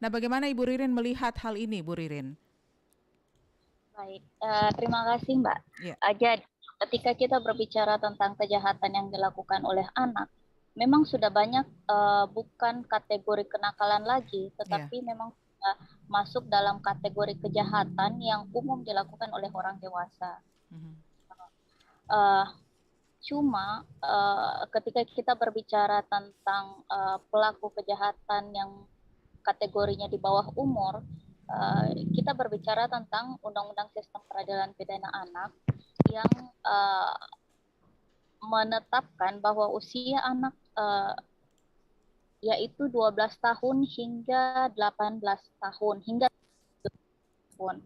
Nah, bagaimana Ibu Ririn melihat hal ini, Bu Ririn? Baik, terima kasih Mbak. Ya, Jadi, ketika kita berbicara tentang kejahatan yang dilakukan oleh anak, memang sudah banyak bukan kategori kenakalan lagi, ya. tetapi memang sudah masuk dalam kategori kejahatan yang umum dilakukan oleh orang dewasa. Mhm. Uh, Ketika kita berbicara tentang pelaku kejahatan yang kategorinya di bawah umur, kita berbicara tentang Undang-Undang Sistem Peradilan Pidana Anak yang uh, menetapkan bahwa usia anak yaitu 12 tahun hingga 18 tahun hingga tahun.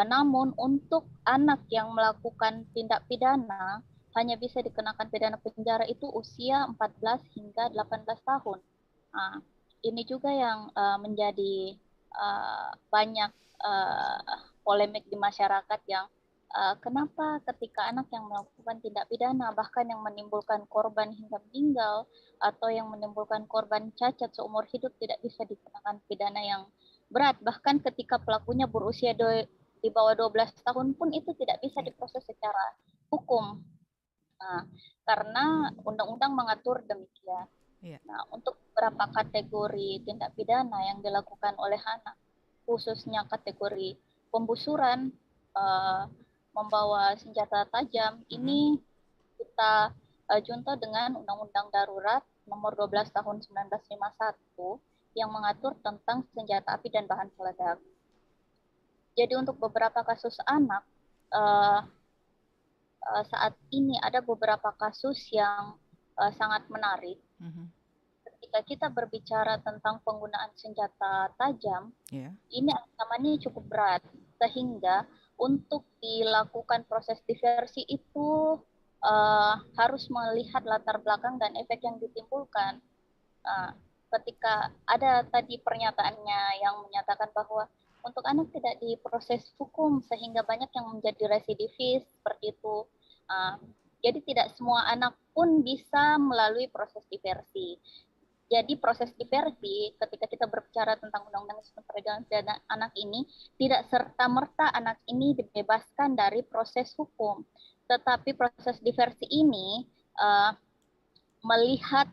Namun untuk anak yang melakukan tindak pidana hanya bisa dikenakan pidana penjara itu usia 14 hingga 18 tahun. Nah, ini juga yang menjadi banyak polemik di masyarakat yang kenapa ketika anak yang melakukan tindak pidana bahkan yang menimbulkan korban hingga meninggal atau yang menimbulkan korban cacat seumur hidup tidak bisa dikenakan pidana yang berat, bahkan ketika pelakunya berusia di bawah 12 tahun pun itu tidak bisa Ya, diproses secara hukum. Nah, karena undang-undang mengatur demikian. ya. Nah, untuk beberapa kategori tindak pidana yang dilakukan oleh anak, khususnya kategori pembusuran, uh, membawa senjata tajam, Mhm. ini kita junta dengan Undang-Undang Darurat Nomor 12 Tahun 1951 yang mengatur tentang senjata api dan bahan peledak. Jadi untuk beberapa kasus anak, uh, saat ini ada beberapa kasus yang sangat menarik. Mhm. Ketika kita berbicara tentang penggunaan senjata tajam, Ya. ini ancamannya cukup berat, sehingga untuk dilakukan proses diversi itu harus melihat latar belakang dan efek yang ditimbulkan. Uh, Ketika ada tadi pernyataannya yang menyatakan bahwa untuk anak tidak diproses hukum sehingga banyak yang menjadi residivis seperti itu. Uh, jadi tidak semua anak pun bisa melalui proses diversi. Jadi proses diversi ketika kita berbicara tentang undang-undang sistem peradilan pidana anak ini tidak serta-merta anak ini dibebaskan dari proses hukum. Tetapi proses diversi ini melihat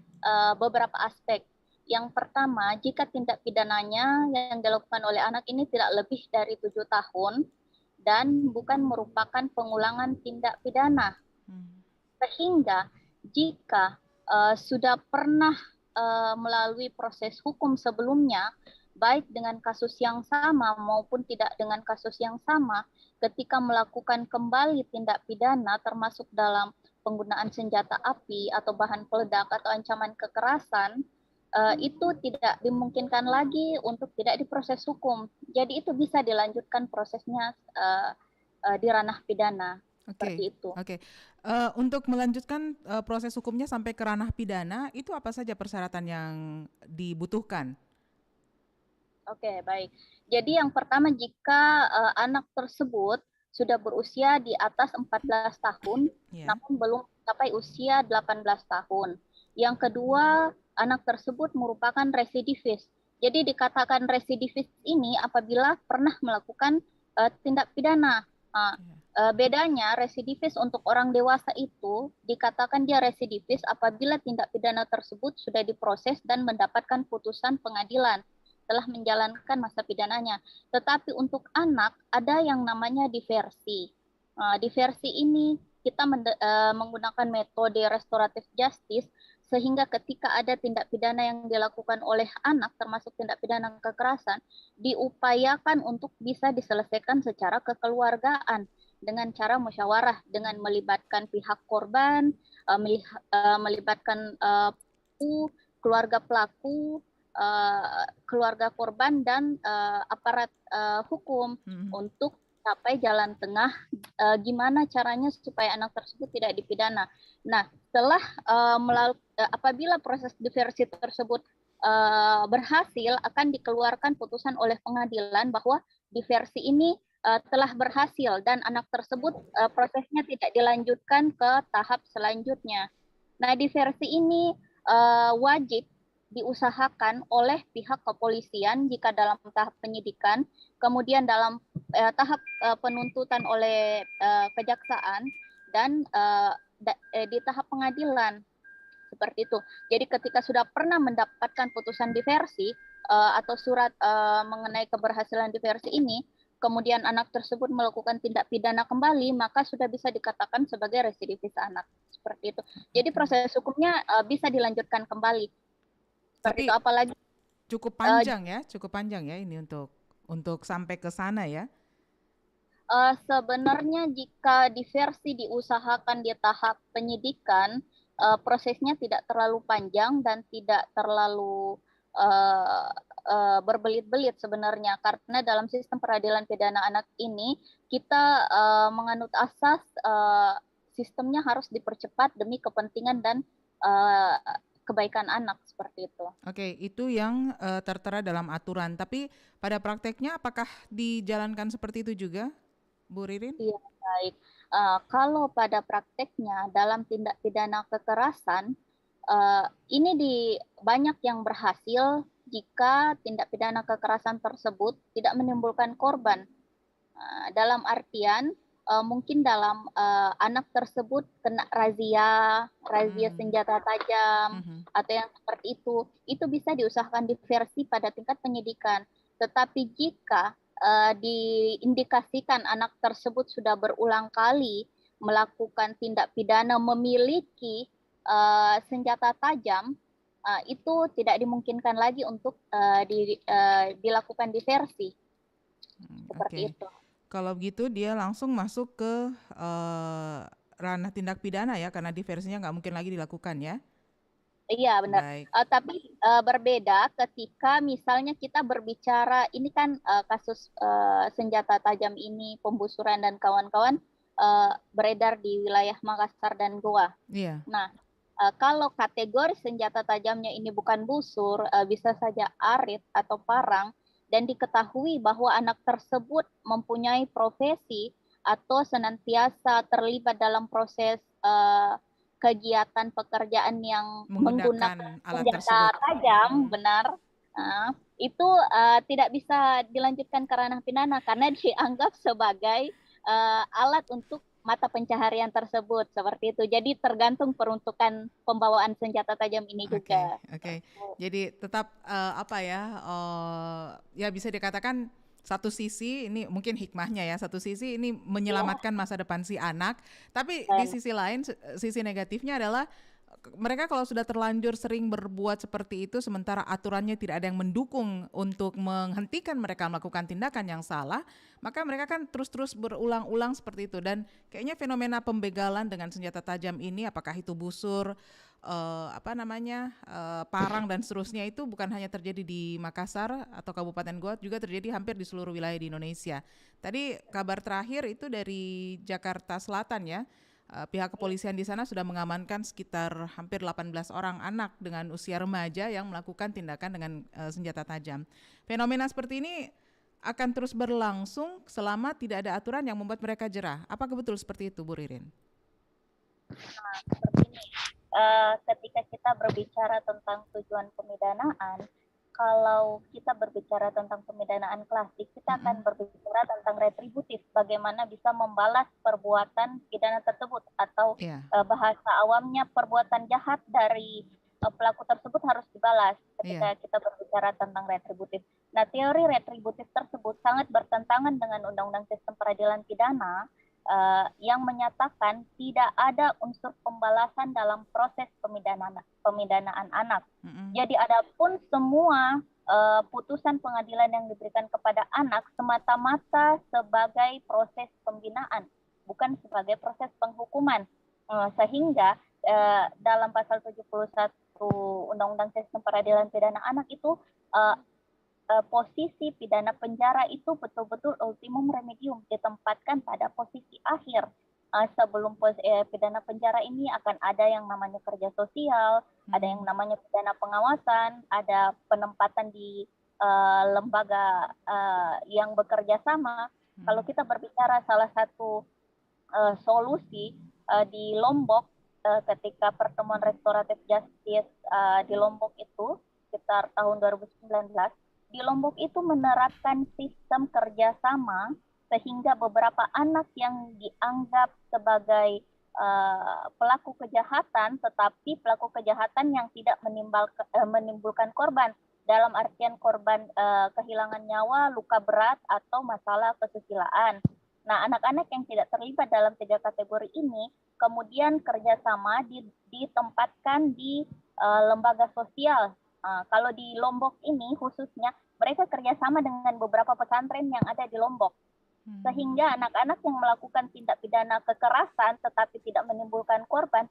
beberapa aspek. Yang pertama, jika tindak pidananya yang dilakukan oleh anak ini tidak lebih dari 7 tahun dan bukan merupakan pengulangan tindak pidana. Mhm. Sehingga jika sudah pernah melalui proses hukum sebelumnya, baik dengan kasus yang sama maupun tidak dengan kasus yang sama, ketika melakukan kembali tindak pidana termasuk dalam penggunaan senjata api atau bahan peledak atau ancaman kekerasan, itu tidak dimungkinkan lagi untuk tidak diproses hukum. Jadi itu bisa dilanjutkan prosesnya di ranah pidana. Oke, Seperti itu. oke. Untuk melanjutkan proses hukumnya sampai ke ranah pidana, itu apa saja persyaratan yang dibutuhkan? Oke, baik. Jadi yang pertama jika anak tersebut sudah berusia di atas 14 tahun Ya. namun belum mencapai usia 18 tahun. Yang kedua, anak tersebut merupakan residivis. Jadi dikatakan residivis ini apabila pernah melakukan tindak pidana. Nah, Ya. bedanya residivis untuk orang dewasa itu dikatakan dia residivis apabila tindak pidana tersebut sudah diproses dan mendapatkan putusan pengadilan telah menjalankan masa pidananya. Tetapi untuk anak ada yang namanya diversi. Diversi ini kita menggunakan metode restoratif justice sehingga ketika ada tindak pidana yang dilakukan oleh anak termasuk tindak pidana kekerasan diupayakan untuk bisa diselesaikan secara kekeluargaan dengan cara musyawarah dengan melibatkan pihak korban, melibatkan keluarga pelaku, keluarga korban dan aparat hukum Mhm. untuk sampai jalan tengah gimana caranya supaya anak tersebut tidak dipidana. Nah, setelah apabila proses diversi tersebut berhasil akan dikeluarkan putusan oleh pengadilan bahwa diversi ini telah berhasil dan anak tersebut prosesnya tidak dilanjutkan ke tahap selanjutnya. Nah, diversi ini wajib diusahakan oleh pihak kepolisian jika dalam tahap penyidikan, kemudian dalam tahap penuntutan oleh kejaksaan, dan di tahap pengadilan seperti itu. Jadi ketika sudah pernah mendapatkan putusan diversi atau surat mengenai keberhasilan diversi ini, kemudian anak tersebut melakukan tindak pidana kembali, maka sudah bisa dikatakan sebagai residivis anak. Seperti itu. Jadi proses hukumnya bisa dilanjutkan kembali. Seperti itu. Tapi Apalagi cukup panjang ya ini untuk sampai ke sana ya. sebenarnya jika diversi diusahakan di tahap penyidikan, prosesnya tidak terlalu panjang dan tidak terlalu berbelit-belit sebenarnya, karena dalam sistem peradilan pidana anak ini kita menganut asas sistemnya harus dipercepat demi kepentingan dan kebaikan anak, seperti itu. Oke, itu yang tertera dalam aturan. Tapi pada prakteknya apakah dijalankan seperti itu juga, Bu Ririn? Iya, baik. Kalau pada prakteknya dalam tindak pidana kekerasan, ini banyak yang berhasil jika tindak pidana kekerasan tersebut tidak menimbulkan korban. Dalam artian mungkin dalam anak tersebut kena razia senjata tajam atau yang seperti itu bisa diusahakan diversi pada tingkat penyidikan. Tetapi jika diindikasikan anak tersebut sudah berulang kali melakukan tindak pidana memiliki senjata tajam, itu tidak dimungkinkan lagi untuk dilakukan diversi. Seperti itu. Kalau begitu dia langsung masuk ke ranah tindak pidana ya, karena diversinya nggak mungkin lagi dilakukan ya. Iya benar. Baik. Tapi berbeda ketika misalnya kita berbicara, ini kan kasus senjata tajam ini, pembusuran dan kawan-kawan beredar di wilayah Makassar dan Goa. Iya. Nah, kalau kategori senjata tajamnya ini bukan busur, bisa saja arit atau parang, dan diketahui bahwa anak tersebut mempunyai profesi atau senantiasa terlibat dalam proses kegiatan pekerjaan yang menggunakan alat senjata tersebut. tajam, benar, itu tidak bisa dilanjutkan ke ranah pidana karena dianggap sebagai alat untuk mata pencaharian tersebut, seperti itu. Jadi tergantung peruntukan pembawaan senjata tajam ini juga. Oke. Jadi tetap ya bisa dikatakan satu sisi ini mungkin hikmahnya ya, satu sisi ini menyelamatkan masa depan si anak, tapi di sisi lain sisi negatifnya adalah mereka kalau sudah terlanjur sering berbuat seperti itu sementara aturannya tidak ada yang mendukung untuk menghentikan mereka melakukan tindakan yang salah, maka mereka kan terus-terus berulang-ulang seperti itu. Dan kayaknya fenomena pembegalan dengan senjata tajam ini, apakah itu busur, parang dan seterusnya, itu bukan hanya terjadi di Makassar atau Kabupaten Goa, juga terjadi hampir di seluruh wilayah di Indonesia. Tadi kabar terakhir itu dari Jakarta Selatan ya. Pihak kepolisian di sana sudah mengamankan sekitar hampir 18 orang anak dengan usia remaja yang melakukan tindakan dengan senjata tajam. Fenomena seperti ini akan terus berlangsung selama tidak ada aturan yang membuat mereka jerah. Apakah betul seperti itu, Bu Ririn? Seperti ini. Ketika kita berbicara tentang tujuan pemidanaan, kalau kita berbicara tentang pemidanaan klasik, kita akan berbicara tentang retributif, bagaimana bisa membalas perbuatan pidana tersebut, atau bahasa awamnya perbuatan jahat dari pelaku tersebut harus dibalas ketika kita berbicara tentang retributif. Nah, teori retributif tersebut sangat bertentangan dengan Undang-Undang Sistem Peradilan Pidana yang menyatakan tidak ada unsur pembalasan dalam proses pemidanaan anak. Jadi adapun semua putusan pengadilan yang diberikan kepada anak semata-mata sebagai proses pembinaan, bukan sebagai proses penghukuman. Sehingga dalam pasal 71 Undang-Undang Sistem Peradilan Pidana Anak itu posisi pidana penjara itu betul-betul ultimum remedium, ditempatkan pada posisi akhir. Sebelum pidana penjara ini akan ada yang namanya kerja sosial, ada yang namanya pidana pengawasan, ada penempatan di lembaga yang bekerja sama. Kalau kita berbicara salah satu solusi di Lombok, ketika pertemuan restoratif justice di Lombok itu, sekitar tahun 2019, di Lombok itu menerapkan sistem kerjasama sehingga beberapa anak yang dianggap sebagai pelaku kejahatan, tetapi pelaku kejahatan yang tidak menimbulkan korban, dalam artian korban kehilangan nyawa, luka berat, atau masalah kesusilaan. Nah, anak-anak yang tidak terlibat dalam 3 kategori ini kemudian kerjasama ditempatkan di lembaga sosial. Kalau di Lombok ini khususnya, mereka kerjasama dengan beberapa pesantren yang ada di Lombok. Sehingga anak-anak yang melakukan tindak pidana kekerasan tetapi tidak menimbulkan korban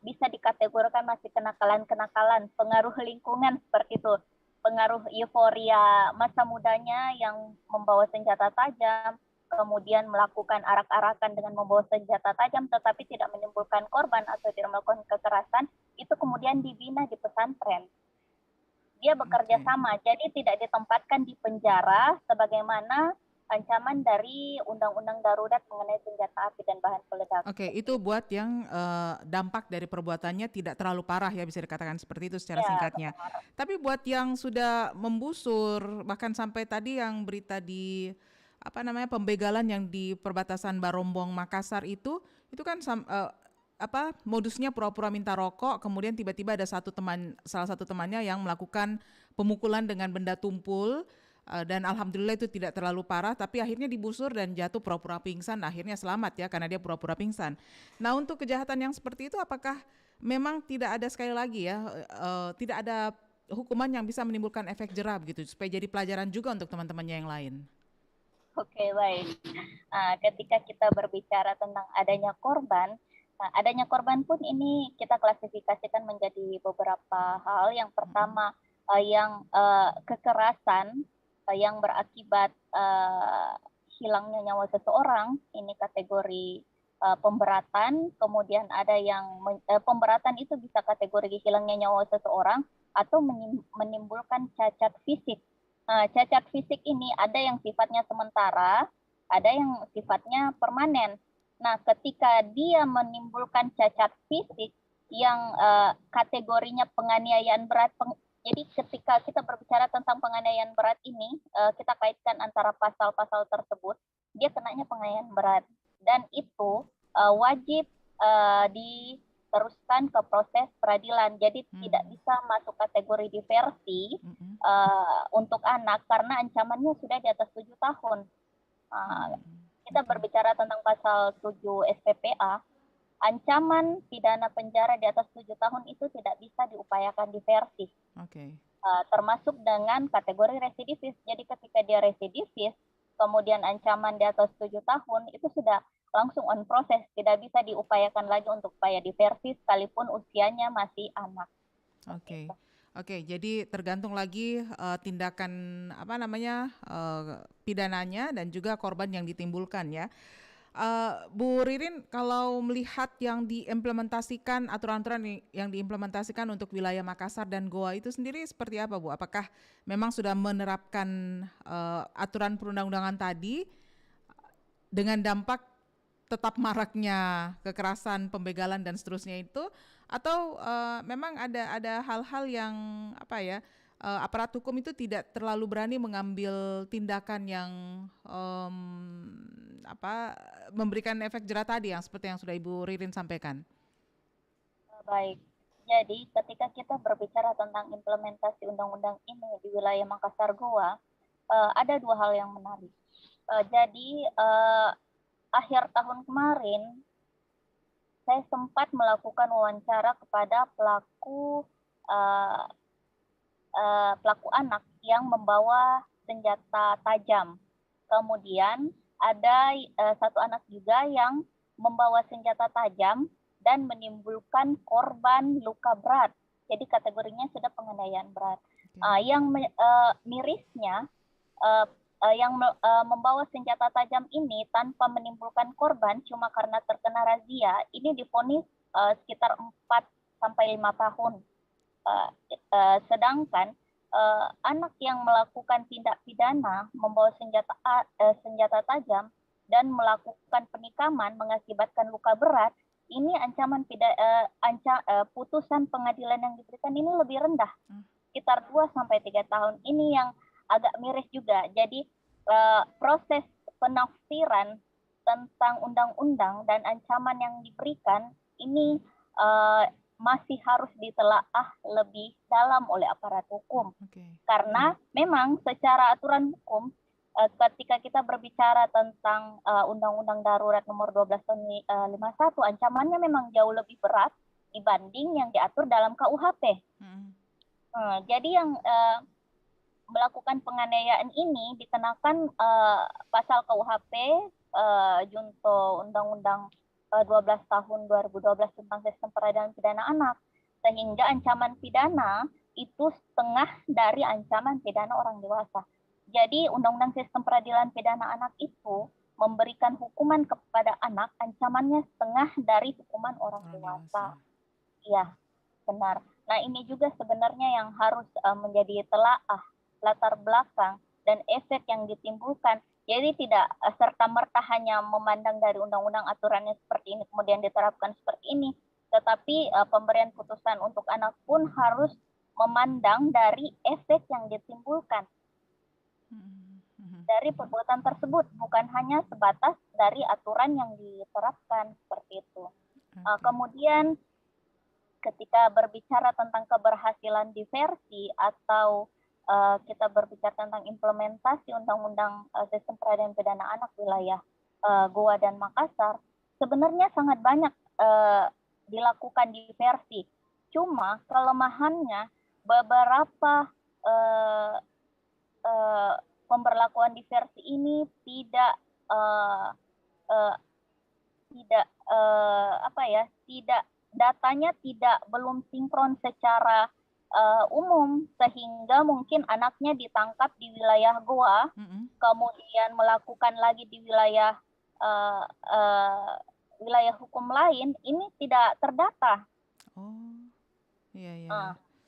bisa dikategorikan masih kenakalan-kenakalan, pengaruh lingkungan seperti itu. Pengaruh euforia masa mudanya yang membawa senjata tajam, kemudian melakukan arak-arakan dengan membawa senjata tajam tetapi tidak menimbulkan korban atau tidak melakukan kekerasan, itu kemudian dibina di pesantren. Dia bekerja sama, jadi tidak ditempatkan di penjara sebagaimana ancaman dari Undang-Undang Darurat mengenai senjata api dan bahan peledak. Oke, itu buat yang dampak dari perbuatannya tidak terlalu parah ya, bisa dikatakan seperti itu secara singkatnya. Tapi buat yang sudah membusur, bahkan sampai tadi yang berita di pembegalan yang di perbatasan Barombong Makassar itu kan modusnya pura-pura minta rokok, kemudian tiba-tiba ada salah satu temannya yang melakukan pemukulan dengan benda tumpul. Dan alhamdulillah itu tidak terlalu parah, tapi akhirnya digusur dan jatuh pura-pura pingsan, akhirnya selamat ya karena dia pura-pura pingsan. Nah, untuk kejahatan yang seperti itu apakah memang tidak ada, sekali lagi ya, tidak ada hukuman yang bisa menimbulkan efek jerah begitu supaya jadi pelajaran juga untuk teman-temannya yang lain? Oke, baik. Ketika kita berbicara tentang adanya korban pun ini kita klasifikasikan menjadi beberapa hal. Yang pertama, yang kekerasan yang berakibat hilangnya nyawa seseorang, ini kategori pemberatan. Kemudian ada yang pemberatan itu bisa kategori hilangnya nyawa seseorang atau menimbulkan cacat fisik. Cacat fisik ini ada yang sifatnya sementara, ada yang sifatnya permanen. Nah, ketika dia menimbulkan cacat fisik yang kategorinya penganiayaan berat, jadi ketika kita berbicara tentang penganiayaan berat ini, kita kaitkan antara pasal-pasal tersebut, dia kenanya penganiayaan berat. Dan itu wajib diteruskan ke proses peradilan. Jadi tidak bisa masuk kategori diversi untuk anak karena ancamannya sudah di atas 7 tahun. Kita berbicara tentang pasal 7 SPPA, ancaman pidana penjara di atas 7 tahun itu tidak bisa diupayakan diversi. Termasuk dengan kategori residivis. Jadi ketika dia residivis, kemudian ancaman di atas 7 tahun, itu sudah langsung on proses, tidak bisa diupayakan lagi untuk upaya diversi sekalipun usianya masih anak. Oke, jadi tergantung lagi tindakan pidananya dan juga korban yang ditimbulkan ya. Bu Ririn, kalau melihat yang diimplementasikan, aturan-aturan yang diimplementasikan untuk wilayah Makassar dan Goa itu sendiri seperti apa, Bu? Apakah memang sudah menerapkan aturan perundang-undangan tadi dengan dampak tetap maraknya kekerasan, pembegalan dan seterusnya itu, atau memang ada hal-hal yang aparat hukum itu tidak terlalu berani mengambil tindakan yang memberikan efek jerah tadi yang seperti yang sudah Ibu Ririn sampaikan? Baik, jadi ketika kita berbicara tentang implementasi undang-undang ini di wilayah Makassar Goa, ada 2 hal yang menarik. Jadi akhir tahun kemarin saya sempat melakukan wawancara kepada pelaku anak yang membawa senjata tajam. Kemudian ada satu anak juga yang membawa senjata tajam dan menimbulkan korban luka berat. Jadi kategorinya sudah penganiayaan berat. Yang mirisnya, yang membawa senjata tajam ini tanpa menimbulkan korban cuma karena terkena razia, ini divonis sekitar 4-5 tahun. Sedangkan anak yang melakukan tindak pidana membawa senjata tajam dan melakukan penikaman mengakibatkan luka berat, ini ancaman putusan pengadilan yang diberikan ini lebih rendah. sekitar 2 sampai 3 tahun. Ini yang agak miris juga. Jadi proses penafsiran tentang undang-undang dan ancaman yang diberikan ini masih harus ditelaah lebih dalam oleh aparat hukum. Karena memang secara aturan hukum ketika kita berbicara tentang Undang-Undang Darurat Nomor 12 Tahun 51, ancamannya memang jauh lebih berat dibanding yang diatur dalam KUHP. Jadi yang melakukan penganiayaan ini dikenakan pasal KUHP junto Undang-Undang 12 tahun 2012 tentang sistem peradilan pidana anak, sehingga ancaman pidana itu setengah dari ancaman pidana orang dewasa. Jadi Undang-Undang Sistem Peradilan Pidana Anak itu memberikan hukuman kepada anak ancamannya setengah dari hukuman orang dewasa. Iya, benar. Nah, ini juga sebenarnya yang harus menjadi telaah, latar belakang, dan efek yang ditimbulkan. Jadi tidak serta-merta hanya memandang dari undang-undang aturannya seperti ini, kemudian diterapkan seperti ini. Tetapi pemberian putusan untuk anak pun harus memandang dari efek yang ditimbulkan dari perbuatan tersebut, bukan hanya sebatas dari aturan yang diterapkan, seperti itu. Kemudian ketika berbicara tentang keberhasilan diversi atau kita berbicara tentang implementasi Undang-Undang Sistem Peradilan Pidana Anak wilayah Goa dan Makassar, sebenarnya sangat banyak dilakukan diversi. Cuma kelemahannya beberapa pemberlakuan diversi ini tidak datanya belum sinkron secara umum, sehingga mungkin anaknya ditangkap di wilayah Goa, kemudian melakukan lagi di wilayah wilayah hukum lain, ini tidak terdata.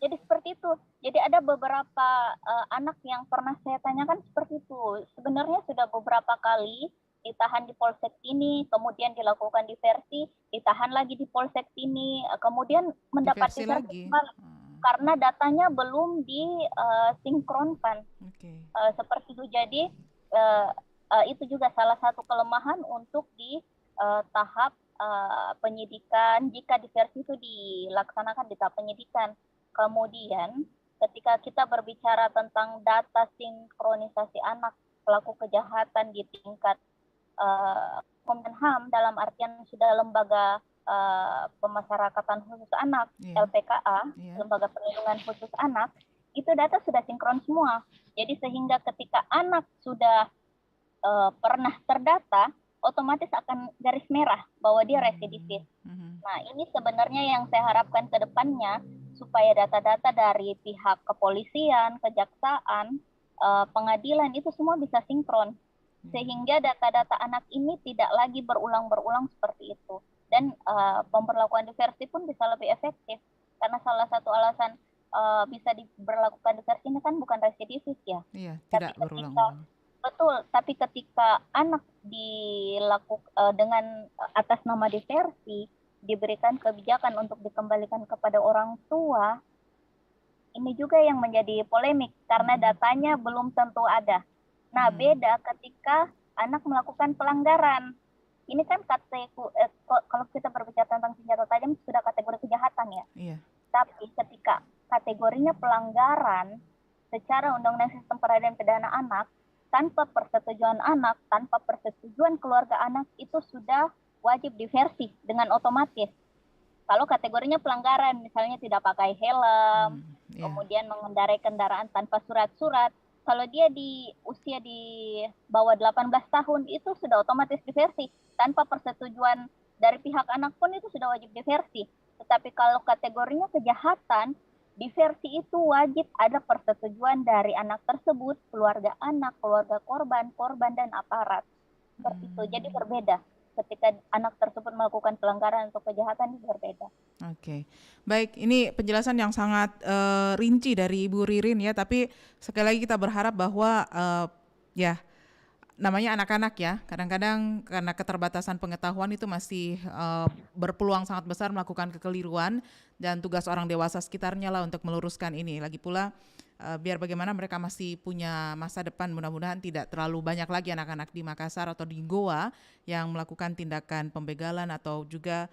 Jadi seperti itu. Jadi ada beberapa anak yang pernah saya tanyakan seperti itu. Sebenarnya sudah beberapa kali ditahan di polsek ini, kemudian dilakukan diversi, ditahan lagi di polsek ini, kemudian mendapat diversi karena datanya belum disinkronkan. Seperti itu. Jadi itu juga salah satu kelemahan untuk di tahap penyidikan, jika diversi itu dilaksanakan di tahap penyidikan. Kemudian ketika kita berbicara tentang data sinkronisasi anak pelaku kejahatan di tingkat Komnas HAM, dalam artian sudah lembaga pemasyarakatan khusus anak, LPKA, lembaga perlindungan khusus anak, itu data sudah sinkron semua. Jadi sehingga ketika anak sudah pernah terdata, otomatis akan garis merah bahwa dia residivis. Nah, ini sebenarnya yang saya harapkan ke depannya, supaya data-data dari pihak kepolisian, kejaksaan, pengadilan itu semua bisa sinkron. Sehingga data-data anak ini tidak lagi berulang-berulang seperti itu. Dan pemberlakuan diversi pun bisa lebih efektif. Karena salah satu alasan bisa diberlakukan diversi ini kan bukan residivis ya. Iya, tidak berulang-ulang. Betul, tapi ketika anak dengan atas nama diversi, diberikan kebijakan untuk dikembalikan kepada orang tua, ini juga yang menjadi polemik karena datanya belum tentu ada. Nah, beda ketika anak melakukan pelanggaran. Ini kan kalau kita berbicara tentang senjata tajam sudah kategori kejahatan ya. Iya. Tapi ketika kategorinya pelanggaran secara Undang-Undang Sistem Peradilan Pidana Anak, tanpa persetujuan anak, tanpa persetujuan keluarga anak, itu sudah wajib diversi dengan otomatis. Kalau kategorinya pelanggaran, misalnya tidak pakai helm, kemudian mengendarai kendaraan tanpa surat-surat, kalau dia di usia di bawah 18 tahun, itu sudah otomatis diversi. Tanpa persetujuan dari pihak anak pun itu sudah wajib diversi. Tetapi kalau kategorinya kejahatan, diversi itu wajib ada persetujuan dari anak tersebut, keluarga anak, keluarga korban, dan aparat. Seperti itu. Jadi berbeda. Ketika anak tersebut melakukan pelanggaran atau kejahatan, itu berbeda. Oke, baik. Ini penjelasan yang sangat rinci dari Ibu Ririn ya. Tapi sekali lagi kita berharap bahwa namanya anak-anak ya, kadang-kadang karena keterbatasan pengetahuan itu masih berpeluang sangat besar melakukan kekeliruan, dan tugas orang dewasa sekitarnya lah untuk meluruskan ini. Lagi pula biar bagaimana mereka masih punya masa depan, mudah-mudahan tidak terlalu banyak lagi anak-anak di Makassar atau di Goa yang melakukan tindakan pembegalan atau juga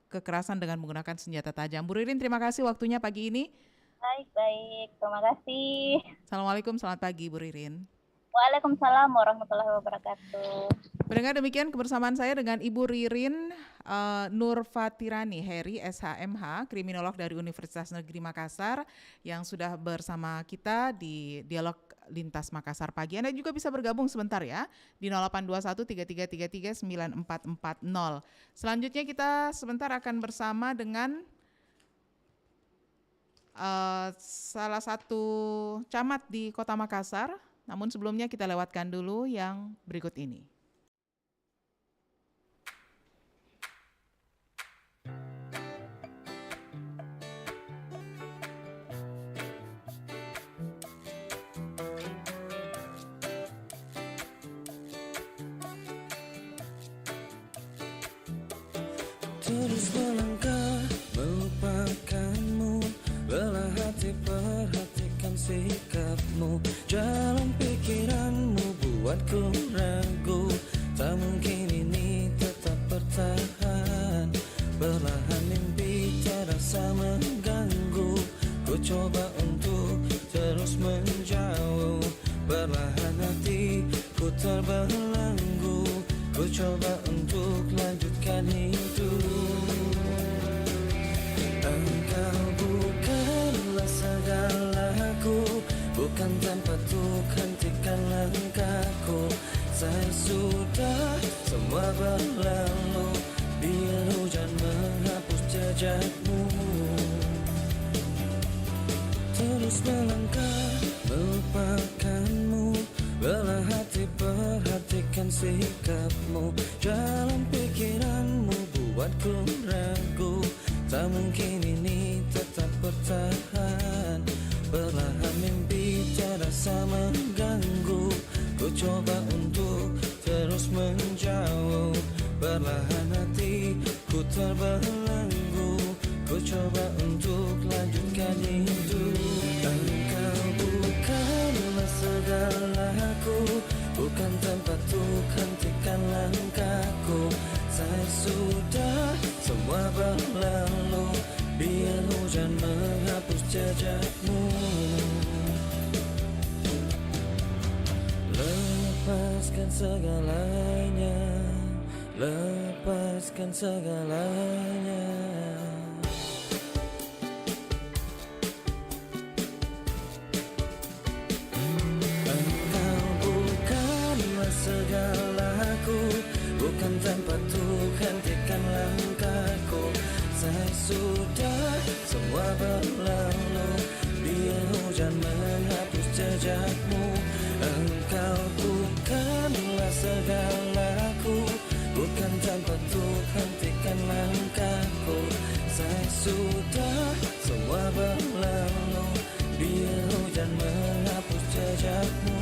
kekerasan dengan menggunakan senjata tajam. Bu Ririn, terima kasih waktunya pagi ini. Baik, terima kasih. Assalamualaikum, selamat pagi Bu Ririn. Waalaikumsalam warahmatullahi wabarakatuh. Pendengar, demikian kebersamaan saya dengan Ibu Ririn Nurfatirani Heri, SHMH, kriminolog dari Universitas Negeri Makassar, yang sudah bersama kita di Dialog Lintas Makassar pagi. Anda juga bisa bergabung sebentar ya di 0821 3333 9440. Selanjutnya kita sebentar akan bersama dengan salah satu camat di Kota Makassar. Namun sebelumnya kita lewatkan dulu yang berikut ini. Terus melangkah melupakanmu, belah hati perhatikan sikapmu, jalan pikiranmu buatku ragu, tak mungkin ini tetap bertahan, perlahan mimpi terasa mengganggu, ku coba untuk terus menjauh, perlahan hatiku terbelenggu, ku coba untuk lanjutkan hidup. Engkau bukanlah segalaku, bukan tempatku, hentikan langkahku. Saya sudah semua berlalu, biar hujan menghapus jejakmu. Terus melangkah melupakanmu, belah hati perhatikan sikapmu, jalan pikiranmu buatku ragu, tak mungkin ini tetap bertahan, perlahan mimpi terasa mengganggu, ku coba untuk terus menjauh, perlahan hatiku terbelenggu, ku coba untuk lanjutkan hidup. Engkau bukanlah segalaku, bukan tempatku, hentikan langkahku. Saya sudah semua berlalu, biar hujan menghapus jejakmu. Lepaskan segalanya, lepaskan segalanya. Segalaku, bukan tempatku, hentikan langkahku. Saya sudah semua berlalu, biar hujan menghapus jejakmu. Engkau bukanlah segalaku, bukan tempatku, hentikan langkahku. Saya sudah semua berlalu, biar hujan menghapus jejakmu.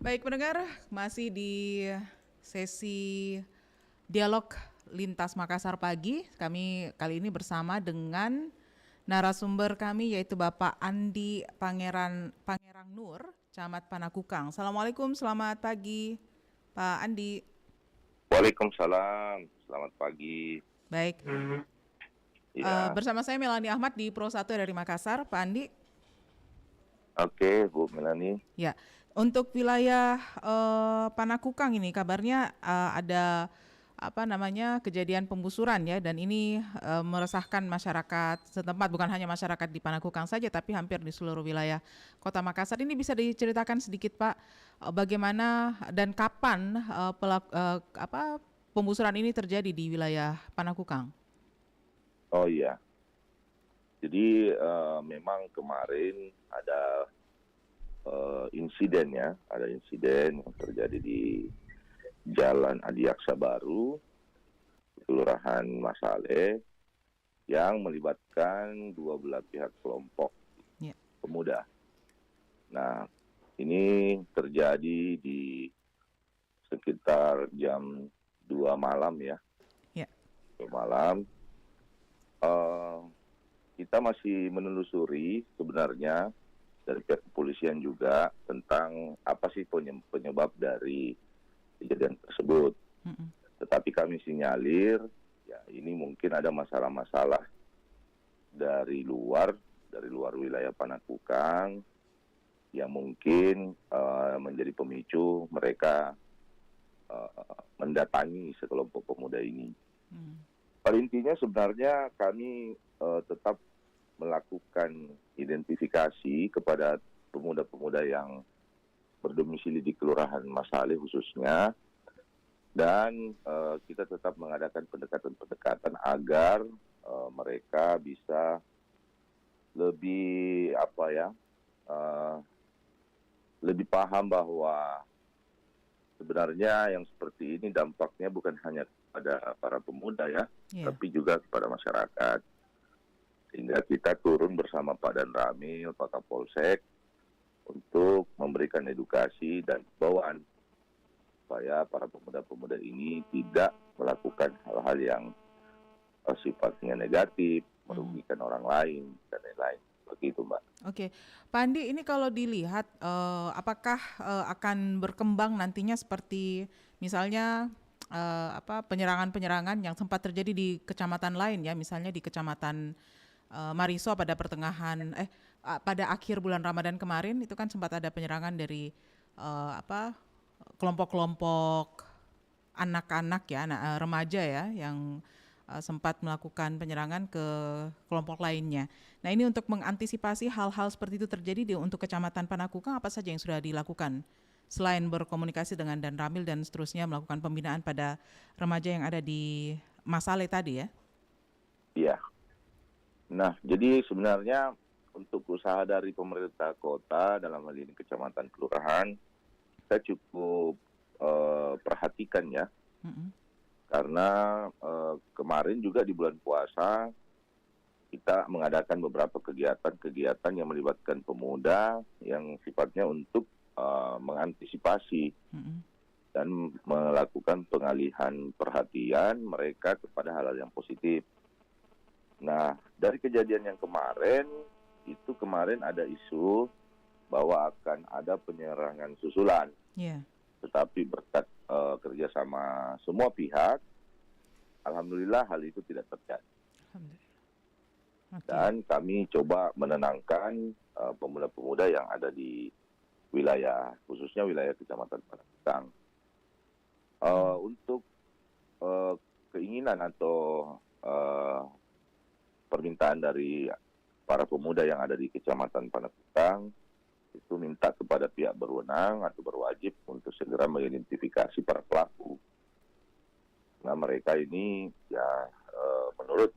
Baik pendengar, masih di sesi dialog lintas Makassar pagi. Kami kali ini bersama dengan narasumber kami yaitu Bapak Andi Pangerang Nur, Camat Panakukang. Assalamualaikum, selamat pagi Pak Andi. Waalaikumsalam, selamat pagi. Baik, Ya, bersama saya Melani Ahmad di Pro 1 dari Makassar, Pak Andi. oke, Bu Melani. Ya, untuk wilayah Panakukang ini kabarnya ada kejadian penggusuran ya, dan ini meresahkan masyarakat setempat, bukan hanya masyarakat di Panakukang saja tapi hampir di seluruh wilayah Kota Makassar. Ini bisa diceritakan sedikit Pak, bagaimana dan kapan penggusuran ini terjadi di wilayah Panakukang? Oh iya, jadi memang kemarin ada insiden yang terjadi di Jalan Adiaksa Baru, Kelurahan Masale, yang melibatkan dua belah pihak kelompok pemuda. Nah, ini terjadi di sekitar jam 2 malam ya. 2 malam. Kita masih menelusuri sebenarnya dari pihak kepolisian juga tentang apa sih penyebab dari kejadian tersebut. Tetapi kami sinyalir ya ini mungkin ada masalah-masalah dari luar wilayah Panakukang yang mungkin menjadi pemicu mereka mendatangi sekelompok pemuda ini. Pada intinya sebenarnya kami tetap melakukan identifikasi kepada pemuda-pemuda yang berdomisili di Kelurahan Masale khususnya, dan kita tetap mengadakan pendekatan-pendekatan agar mereka bisa lebih lebih paham bahwa sebenarnya yang seperti ini dampaknya bukan hanya kepada para pemuda ya, tapi juga kepada masyarakat. Sehingga kita turun bersama Pak Danramil, Pak Kapolsek untuk memberikan edukasi dan bawaan supaya para pemuda-pemuda ini tidak melakukan hal-hal yang sifatnya negatif, merugikan orang lain dan lain-lain. Begitu, Mbak. Oke, Pak Andi, ini kalau dilihat apakah akan berkembang nantinya seperti misalnya penyerangan-penyerangan yang sempat terjadi di kecamatan lain ya, misalnya di kecamatan Mariso pada pada akhir bulan Ramadan kemarin itu kan sempat ada penyerangan dari kelompok-kelompok anak-anak ya, remaja ya yang sempat melakukan penyerangan ke kelompok lainnya. Nah, ini untuk mengantisipasi hal-hal seperti itu terjadi untuk Kecamatan Panakukang, apa saja yang sudah dilakukan selain berkomunikasi dengan Danramil dan seterusnya melakukan pembinaan pada remaja yang ada di Masale tadi ya? Iya. Nah, jadi sebenarnya untuk usaha dari pemerintah kota dalam hal ini kecamatan kelurahan, kita cukup perhatikan ya. Karena kemarin juga di bulan puasa kita mengadakan beberapa kegiatan yang melibatkan pemuda yang sifatnya untuk mengantisipasi dan melakukan pengalihan perhatian mereka kepada hal-hal yang positif. Nah, dari kejadian yang kemarin ada isu bahwa akan ada penyerangan susulan. Tetapi berkat kerjasama semua pihak, alhamdulillah hal itu tidak terjadi. Dan kami coba menenangkan pemuda-pemuda yang ada di wilayah, khususnya wilayah Kecamatan Panakukang. Untuk keinginan atau permintaan dari para pemuda yang ada di Kecamatan Panakukang itu minta kepada pihak berwenang atau berwajib untuk segera mengidentifikasi para pelaku. Nah, mereka ini ya menurut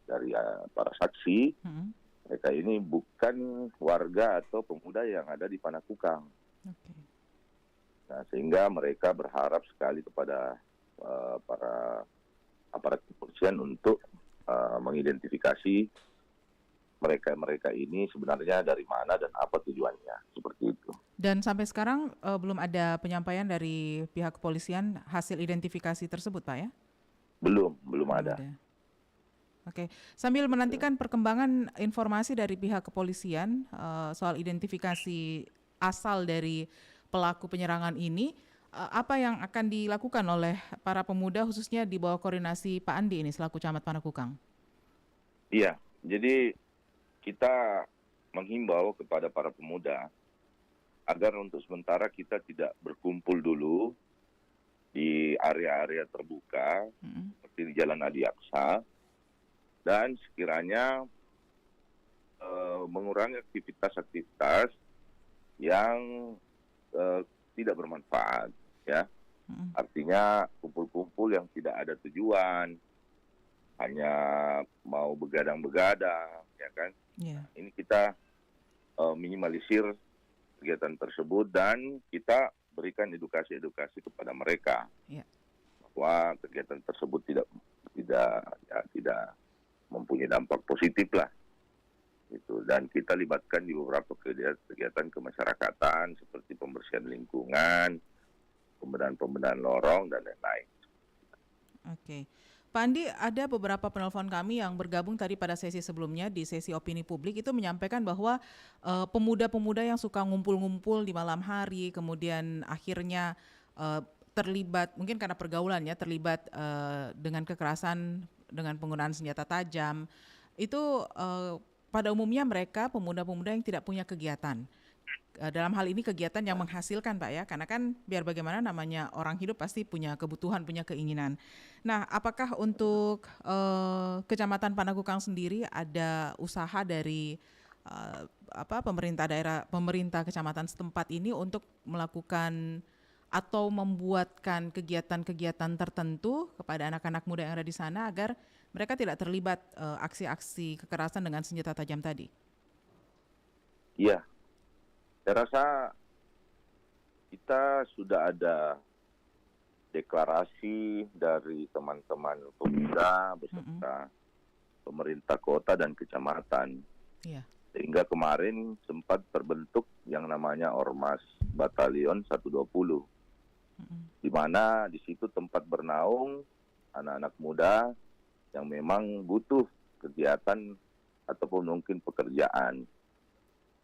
dari para saksi, mereka ini bukan warga atau pemuda yang ada di Panakukang. Nah, sehingga mereka berharap sekali kepada para aparat kepolisian untuk mengidentifikasi mereka ini sebenarnya dari mana dan apa tujuannya, seperti itu. Dan sampai sekarang belum ada penyampaian dari pihak kepolisian hasil identifikasi tersebut, Pak ya? Belum Belum ada. ada. Oke, sambil menantikan perkembangan informasi dari pihak kepolisian soal identifikasi asal dari pelaku penyerangan ini, apa yang akan dilakukan oleh para pemuda khususnya di bawah koordinasi Pak Andi ini selaku Camat Panakukang? Iya, jadi kita menghimbau kepada para pemuda agar untuk sementara kita tidak berkumpul dulu di area-area terbuka seperti di Jalan Adi Aksa, dan sekiranya mengurangi aktivitas-aktivitas yang tidak bermanfaat, ya. Artinya kumpul-kumpul yang tidak ada tujuan, hanya mau begadang-begadang, ya kan. Yeah. Ini kita minimalisir kegiatan tersebut dan kita berikan edukasi-edukasi kepada mereka bahwa kegiatan tersebut tidak mempunyai dampak positif lah, gitu. Dan kita libatkan di beberapa kegiatan kemasyarakatan seperti pembersihan lingkungan, pembenahan lorong dan lain-lain. Oke. Pak Andi, ada beberapa penelpon kami yang bergabung tadi pada sesi sebelumnya di sesi opini publik itu menyampaikan bahwa pemuda-pemuda yang suka ngumpul-ngumpul di malam hari kemudian akhirnya terlibat, mungkin karena pergaulan ya, terlibat dengan kekerasan, dengan penggunaan senjata tajam, itu pada umumnya mereka pemuda-pemuda yang tidak punya kegiatan. Dalam hal ini kegiatan yang menghasilkan, Pak ya, karena kan biar bagaimana namanya orang hidup pasti punya kebutuhan, punya keinginan. Nah, apakah untuk Kecamatan Panakukang sendiri ada usaha dari pemerintah daerah, pemerintah kecamatan setempat ini untuk melakukan atau membuatkan kegiatan-kegiatan tertentu kepada anak-anak muda yang ada di sana agar mereka tidak terlibat aksi-aksi kekerasan dengan senjata tajam tadi? Iya. Saya rasa kita sudah ada deklarasi dari teman-teman pemuda beserta pemerintah kota dan kecamatan. Yeah. Sehingga kemarin sempat terbentuk yang namanya Ormas Batalion 120. Di mana di situ tempat bernaung anak-anak muda yang memang butuh kegiatan ataupun mungkin pekerjaan.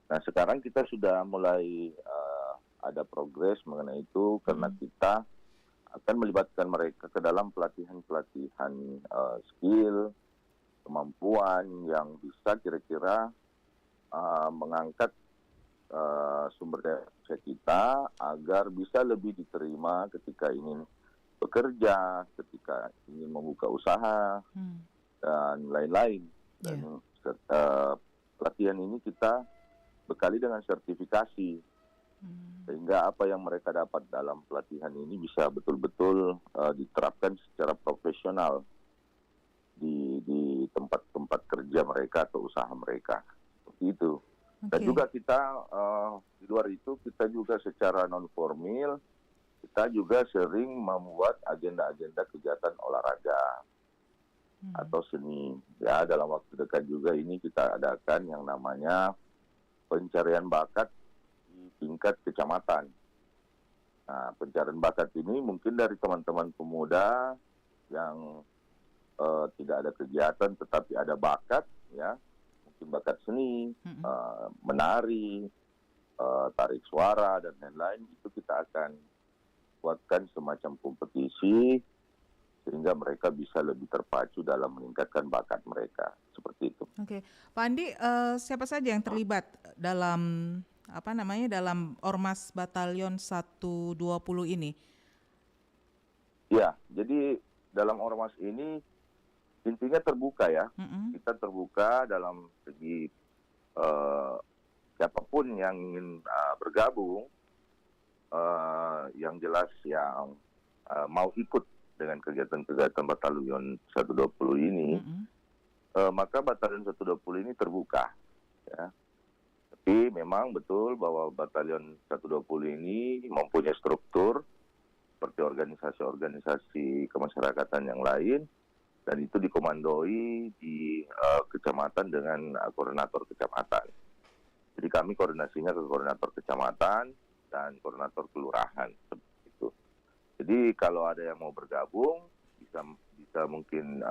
Nah, sekarang kita sudah mulai ada progres mengenai itu karena kita akan melibatkan mereka ke dalam pelatihan-pelatihan skill, kemampuan yang bisa kira-kira mengangkat sumber daya kita agar bisa lebih diterima ketika ingin bekerja, ketika ingin membuka usaha, dan lain-lain. Dan pelatihan ini kita bekali dengan sertifikasi, sehingga apa yang mereka dapat dalam pelatihan ini bisa betul-betul diterapkan secara profesional di tempat-tempat kerja mereka atau usaha mereka, seperti itu. Dan juga kita di luar itu kita juga secara non formal kita juga sering membuat agenda-agenda kegiatan olahraga atau seni. Ya, dalam waktu dekat juga ini kita adakan yang namanya pencarian bakat di tingkat kecamatan. Nah, pencarian bakat ini mungkin dari teman-teman pemuda yang tidak ada kegiatan tetapi ada bakat, ya, mungkin bakat seni, menari, tarik suara dan lain-lain, itu kita akan buatkan semacam kompetisi sehingga mereka bisa lebih terpacu dalam meningkatkan bakat mereka, seperti itu. Oke, Pak Andi, siapa saja yang terlibat dalam dalam Ormas Batalion 120 ini? Ya, jadi dalam Ormas ini intinya terbuka ya. Kita terbuka dalam segi siapapun yang ingin bergabung, yang jelas yang mau ikut dengan kegiatan-kegiatan Batalion 120 ini, maka Batalion 120 ini terbuka. Ya. Tapi memang betul bahwa Batalion 120 ini mempunyai struktur seperti organisasi-organisasi kemasyarakatan yang lain, dan itu dikomandoi di kecamatan dengan koordinator kecamatan. Jadi kami koordinasinya ke koordinator kecamatan, dan koordinator kelurahan seperti itu. Jadi kalau ada yang mau bergabung bisa mungkin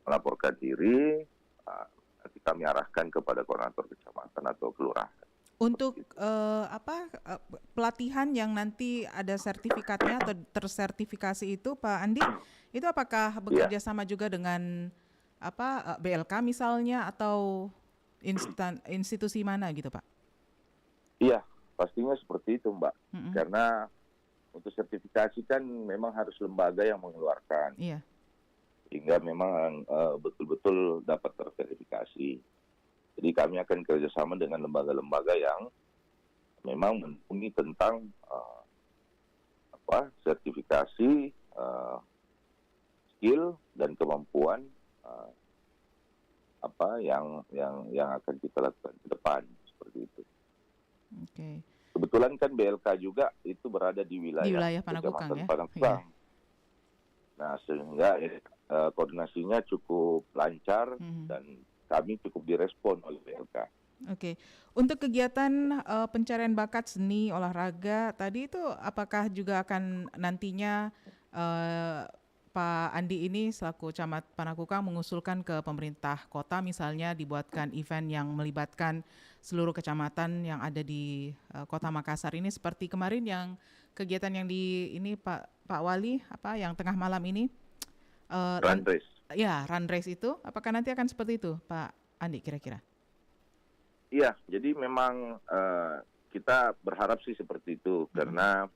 melaporkan diri, nanti kami arahkan kepada koordinator kecamatan atau kelurahan. Untuk pelatihan yang nanti ada sertifikatnya atau tersertifikasi itu, Pak Andi, itu apakah bekerja sama juga dengan BLK misalnya atau institusi mana gitu, Pak? Iya, pastinya seperti itu, Mbak. Karena untuk sertifikasi kan memang harus lembaga yang mengeluarkan. Iya. Sehingga memang betul-betul dapat terverifikasi. Jadi kami akan kerjasama dengan lembaga-lembaga yang memang memenuhi tentang sertifikasi, skill dan kemampuan yang akan kita lakukan ke depan seperti itu. Oke. Kebetulan kan BLK juga itu berada di wilayah Panakukang ya. Panakukang. Nah sehingga koordinasinya cukup lancar dan kami cukup direspon oleh BLK. Oke. Untuk kegiatan pencarian bakat seni olahraga tadi itu apakah juga akan nantinya Pak Andi ini selaku Camat Panakukang mengusulkan ke pemerintah kota misalnya dibuatkan event yang melibatkan seluruh kecamatan yang ada di Kota Makassar ini seperti kemarin yang kegiatan yang di ini Pak Wali yang tengah malam ini Run race. Ya, run race itu apakah nanti akan seperti itu Pak Andi kira-kira? Iya, jadi memang kita berharap sih seperti itu karena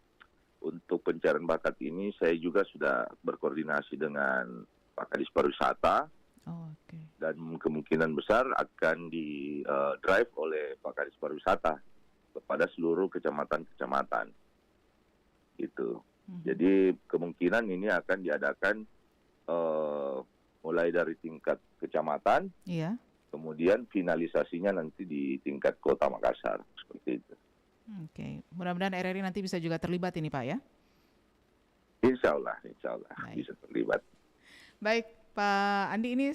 untuk pencarian bakat ini saya juga sudah berkoordinasi dengan Pak Kadis Pariwisata dan kemungkinan besar akan di-drive oleh Pak Kadis Pariwisata kepada seluruh kecamatan-kecamatan. Gitu. Jadi kemungkinan ini akan diadakan mulai dari tingkat kecamatan, kemudian finalisasinya nanti di tingkat Kota Makassar seperti itu. Oke, mudah-mudahan RRI nanti bisa juga terlibat ini Pak ya? Insya Allah bisa terlibat. Baik Pak Andi, ini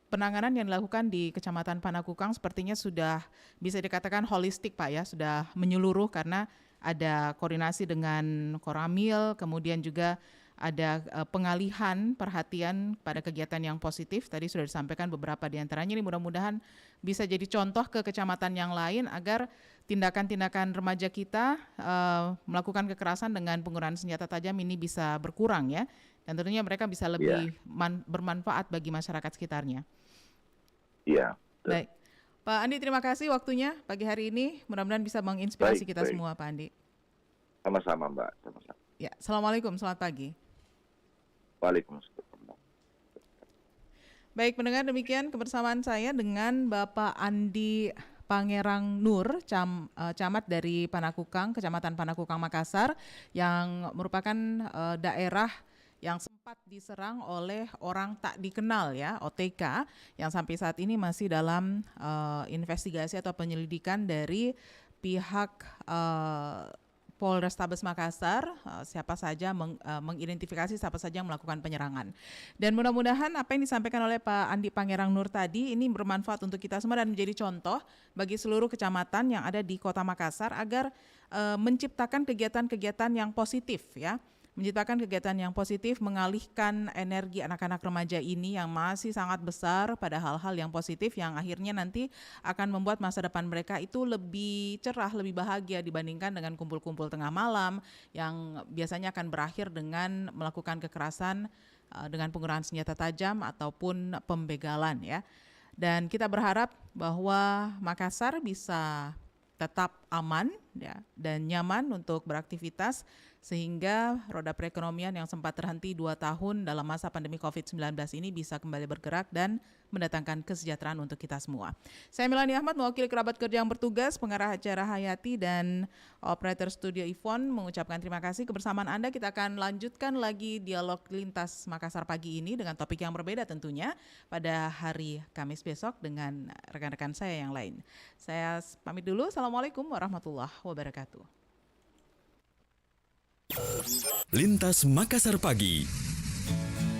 penanganan yang dilakukan di Kecamatan Panakukang sepertinya sudah bisa dikatakan holistik Pak ya, sudah menyeluruh karena ada koordinasi dengan Koramil, kemudian juga ada pengalihan perhatian pada kegiatan yang positif. Tadi sudah disampaikan beberapa di antaranya. Ini mudah-mudahan bisa jadi contoh ke kecamatan yang lain agar tindakan-tindakan remaja kita melakukan kekerasan dengan penggunaan senjata tajam ini bisa berkurang ya. Dan tentunya mereka bisa lebih bermanfaat bagi masyarakat sekitarnya. Iya. Baik. Pak Andi, terima kasih waktunya pagi hari ini. Mudah-mudahan bisa menginspirasi kita semua Pak Andi. Sama-sama Mbak. Sama-sama. Ya, Assalamualaikum, selamat pagi. Waalaikumsalam. Baik pendengar, demikian kebersamaan saya dengan Bapak Andi Pangerang Nur, camat dari Panakukang, Kecamatan Panakukang Makassar, yang merupakan daerah yang sempat diserang oleh orang tak dikenal ya, OTK, yang sampai saat ini masih dalam investigasi atau penyelidikan dari pihak Polrestabes Makassar, siapa saja mengidentifikasi siapa saja yang melakukan penyerangan. Dan mudah-mudahan apa yang disampaikan oleh Pak Andi Pangerang Nur tadi ini bermanfaat untuk kita semua dan menjadi contoh bagi seluruh kecamatan yang ada di Kota Makassar agar menciptakan kegiatan-kegiatan yang positif ya. Menciptakan kegiatan yang positif, mengalihkan energi anak-anak remaja ini yang masih sangat besar pada hal-hal yang positif yang akhirnya nanti akan membuat masa depan mereka itu lebih cerah, lebih bahagia dibandingkan dengan kumpul-kumpul tengah malam yang biasanya akan berakhir dengan melakukan kekerasan dengan penggunaan senjata tajam ataupun pembegalan ya. Dan kita berharap bahwa Makassar bisa tetap aman ya, dan nyaman untuk beraktivitas sehingga roda perekonomian yang sempat terhenti 2 tahun dalam masa pandemi COVID-19 ini bisa kembali bergerak dan mendatangkan kesejahteraan untuk kita semua. Saya Milani Ahmad, mewakili kerabat kerja yang bertugas, pengarah acara Hayati dan operator studio Ivon mengucapkan terima kasih kebersamaan Anda. Kita akan lanjutkan lagi dialog lintas Makassar pagi ini dengan topik yang berbeda tentunya pada hari Kamis besok dengan rekan-rekan saya yang lain. Saya pamit dulu. Assalamualaikum warahmatullahi wabarakatuh. Lintas Makassar pagi.